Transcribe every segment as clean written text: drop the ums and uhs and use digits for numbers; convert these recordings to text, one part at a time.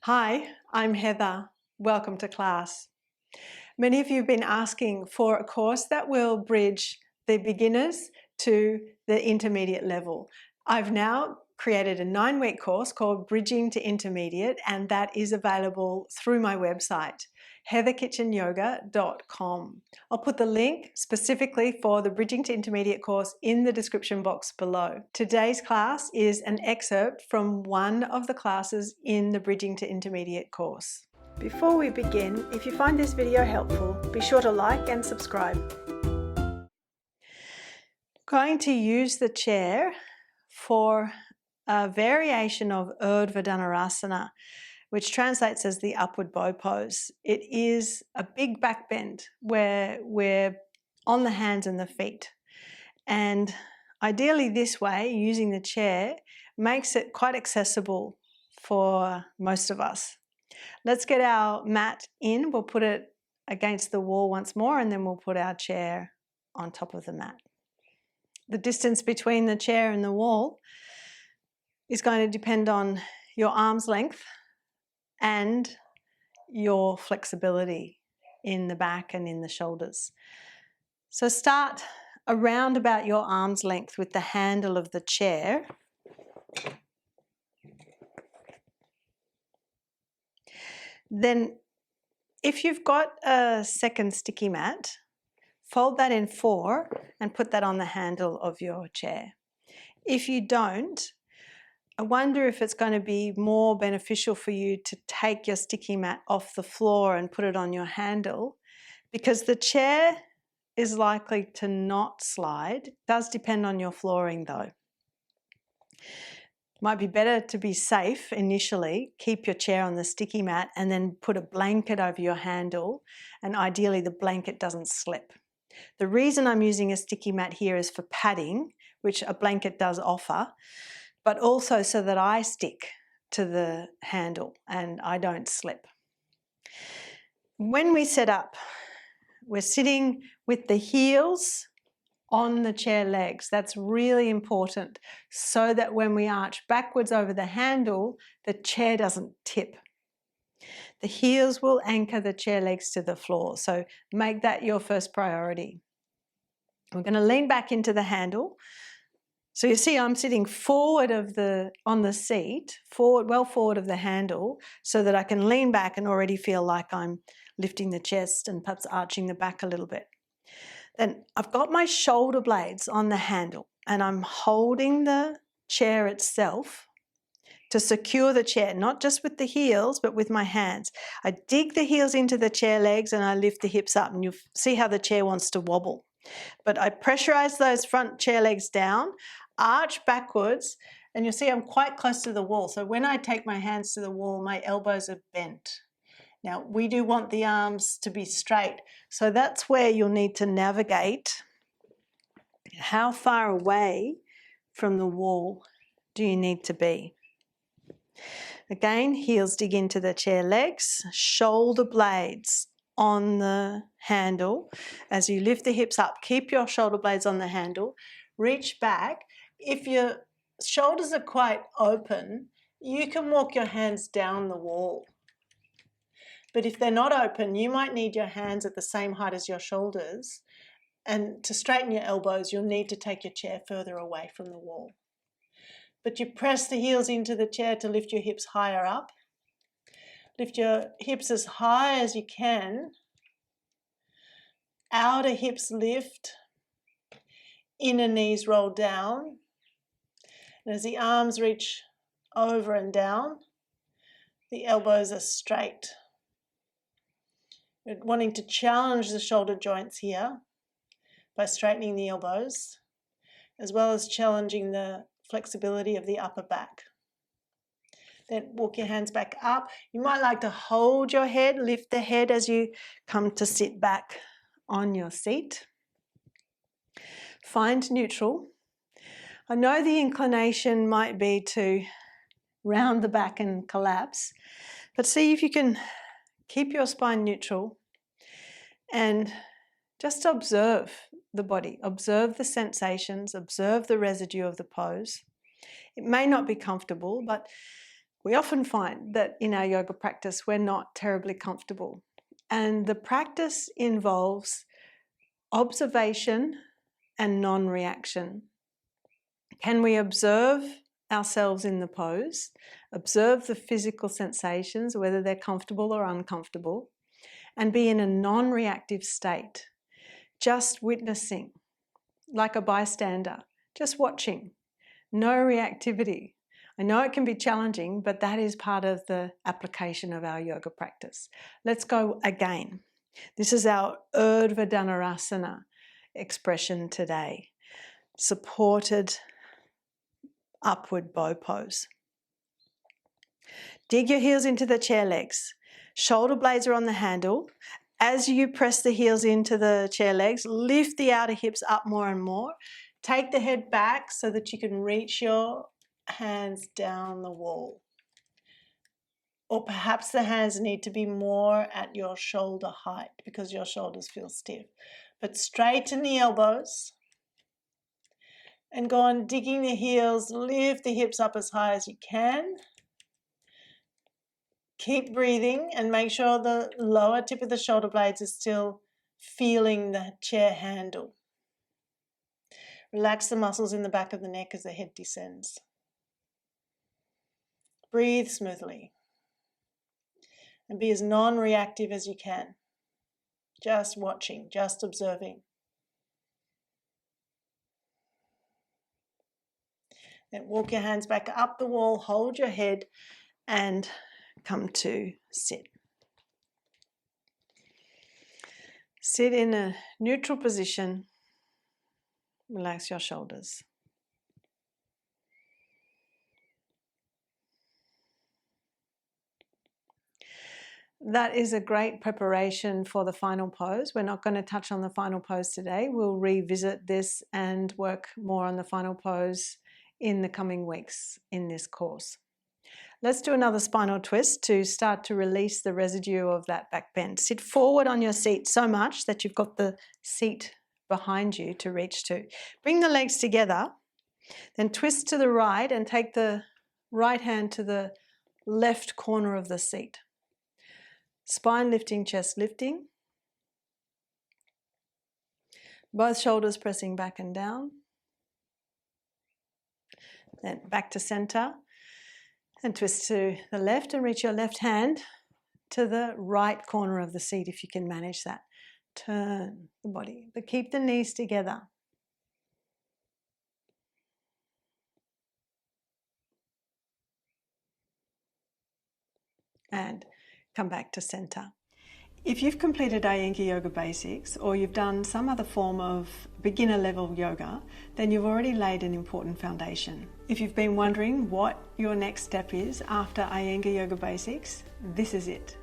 Hi, I'm Heather. Welcome to class. Many of you have been asking for a course that will bridge the beginners to the intermediate level. I've now created a 9-week course called Bridging to Intermediate, and that is available through my website, heatherkitchenyoga.com. I'll put the link specifically for the Bridging to Intermediate course in the description box below. Today's class is an excerpt from one of the classes in the Bridging to Intermediate course. Before we begin, if you find this video helpful, be sure to like and subscribe. I'm going to use the chair for a variation of Urdhva Dhanurasana, which translates as the upward bow pose. It is a big back bend where we're on the hands and the feet. And ideally this way, using the chair, makes it quite accessible for most of us. Let's get our mat in. We'll put it against the wall once more, and then we'll put our chair on top of the mat. The distance between the chair and the wall is going to depend on your arm's length and your flexibility in the back and in the shoulders. So start around about your arm's length with the handle of the chair. Then if you've got a second sticky mat, fold that in 4 and put that on the handle of your chair. If you don't, I wonder if it's going to be more beneficial for you to take your sticky mat off the floor and put it on your handle, because the chair is likely to not slide. It does depend on your flooring though. Might be better to be safe initially, keep your chair on the sticky mat and then put a blanket over your handle, and ideally the blanket doesn't slip. The reason I'm using a sticky mat here is for padding, which a blanket does offer, but also so that I stick to the handle and I don't slip. When we set up, we're sitting with the heels on the chair legs. That's really important, so that when we arch backwards over the handle, the chair doesn't tip. The heels will anchor the chair legs to the floor, so make that your first priority. We're going to lean back into the handle. So you see I'm sitting forward on the seat, well forward of the handle, so that I can lean back and already feel like I'm lifting the chest and perhaps arching the back a little bit. Then I've got my shoulder blades on the handle and I'm holding the chair itself to secure the chair, not just with the heels, but with my hands. I dig the heels into the chair legs and I lift the hips up, and you'll see how the chair wants to wobble. But I pressurize those front chair legs down, arch backwards, and you'll see I'm quite close to the wall. So when I take my hands to the wall, my elbows are bent. Now, we do want the arms to be straight, so that's where you'll need to navigate. How far away from the wall do you need to be? Again, heels dig into the chair legs, shoulder blades on the handle. As you lift the hips up, keep your shoulder blades on the handle, reach back. If your shoulders are quite open, you can walk your hands down the wall. But if they're not open, you might need your hands at the same height as your shoulders. And to straighten your elbows, you'll need to take your chair further away from the wall. But you press the heels into the chair to lift your hips higher up. Lift your hips as high as you can. Outer hips lift. Inner knees roll down. And as the arms reach over and down, the elbows are straight. We're wanting to challenge the shoulder joints here by straightening the elbows, as well as challenging the flexibility of the upper back. Then walk your hands back up. You might like to hold your head, lift the head as you come to sit back on your seat. Find neutral. I know the inclination might be to round the back and collapse, but see if you can keep your spine neutral and just observe the body, observe the sensations, observe the residue of the pose. It may not be comfortable, but We often find that in our yoga practice, we're not terribly comfortable. And the practice involves observation and non-reaction. Can we observe ourselves in the pose, observe the physical sensations, whether they're comfortable or uncomfortable, and be in a non-reactive state, just witnessing, like a bystander, just watching, no reactivity. I know it can be challenging, but that is part of the application of our yoga practice. Let's go again. This is our Urdhva Dhanurasana expression today. Supported upward bow pose. Dig your heels into the chair legs. Shoulder blades are on the handle. As you press the heels into the chair legs, lift the outer hips up more and more. Take the head back so that you can reach your hands down the wall. Or perhaps the hands need to be more at your shoulder height because your shoulders feel stiff. But straighten the elbows and go on digging the heels. Lift the hips up as high as you can. Keep breathing and make sure the lower tip of the shoulder blades is still feeling the chair handle. Relax the muscles in the back of the neck as the head descends. Breathe smoothly and be as non-reactive as you can. Just watching, just observing. Then walk your hands back up the wall, hold your head and come to sit. Sit in a neutral position. Relax your shoulders. That is a great preparation for the final pose. We're not going to touch on the final pose today. We'll revisit this and work more on the final pose in the coming weeks in this course. Let's do another spinal twist to start to release the residue of that back bend. Sit forward on your seat so much that you've got the seat behind you to reach to. Bring the legs together, then twist to the right and take the right hand to the left corner of the seat. Spine lifting, chest lifting. Both shoulders pressing back and down. Then back to center and twist to the left and reach your left hand to the right corner of the seat if you can manage that. Turn the body, but keep the knees together. And come back to center. If you've completed Iyengar Yoga Basics or you've done some other form of beginner level yoga, then you've already laid an important foundation. If you've been wondering what your next step is after Iyengar Yoga Basics, this is it.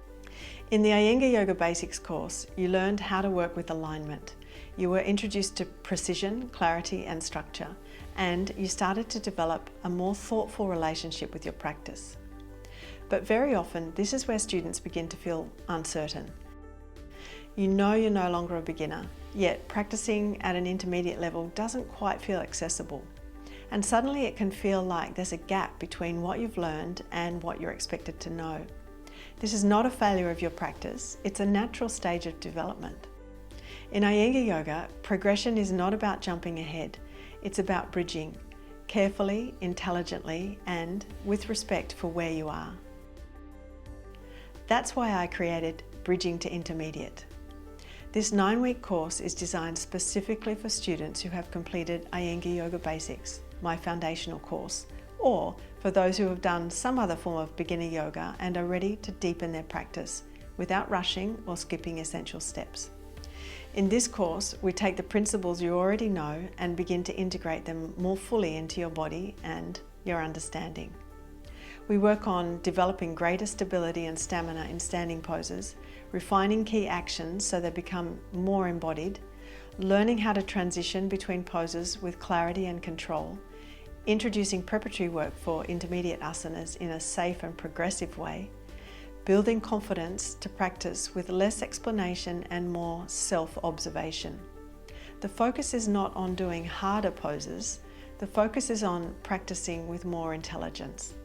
In the Iyengar Yoga Basics course, you learned how to work with alignment. You were introduced to precision, clarity and structure, and you started to develop a more thoughtful relationship with your practice. But very often, this is where students begin to feel uncertain. You know you're no longer a beginner, yet practicing at an intermediate level doesn't quite feel accessible. And suddenly it can feel like there's a gap between what you've learned and what you're expected to know. This is not a failure of your practice, it's a natural stage of development. In Iyengar Yoga, progression is not about jumping ahead, it's about bridging, carefully, intelligently, and with respect for where you are. That's why I created Bridging to Intermediate. This 9-week course is designed specifically for students who have completed Iyengar Yoga Basics, my foundational course, or for those who have done some other form of beginner yoga and are ready to deepen their practice without rushing or skipping essential steps. In this course, we take the principles you already know and begin to integrate them more fully into your body and your understanding. We work on developing greater stability and stamina in standing poses, refining key actions so they become more embodied, learning how to transition between poses with clarity and control, introducing preparatory work for intermediate asanas in a safe and progressive way, building confidence to practice with less explanation and more self-observation. The focus is not on doing harder poses, the focus is on practicing with more intelligence.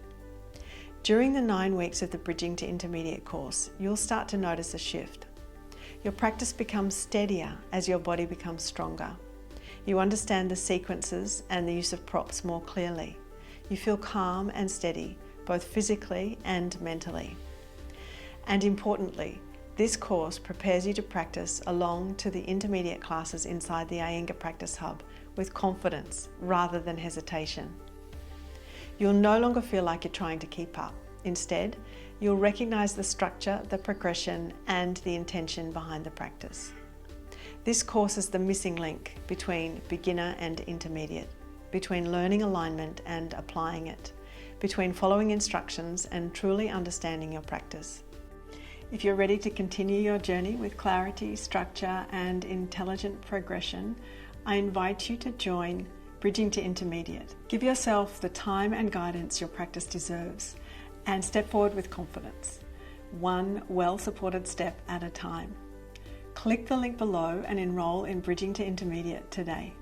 During the 9 weeks of the Bridging to Intermediate course, you'll start to notice a shift. Your practice becomes steadier as your body becomes stronger. You understand the sequences and the use of props more clearly. You feel calm and steady, both physically and mentally. And importantly, this course prepares you to practice along to the intermediate classes inside the Iyengar Practice Hub with confidence rather than hesitation. You'll no longer feel like you're trying to keep up. Instead, you'll recognize the structure, the progression, and the intention behind the practice. This course is the missing link between beginner and intermediate, between learning alignment and applying it, between following instructions and truly understanding your practice. If you're ready to continue your journey with clarity, structure, and intelligent progression, I invite you to join Bridging to Intermediate. Give yourself the time and guidance your practice deserves and step forward with confidence, one well-supported step at a time. Click the link below and enroll in Bridging to Intermediate today.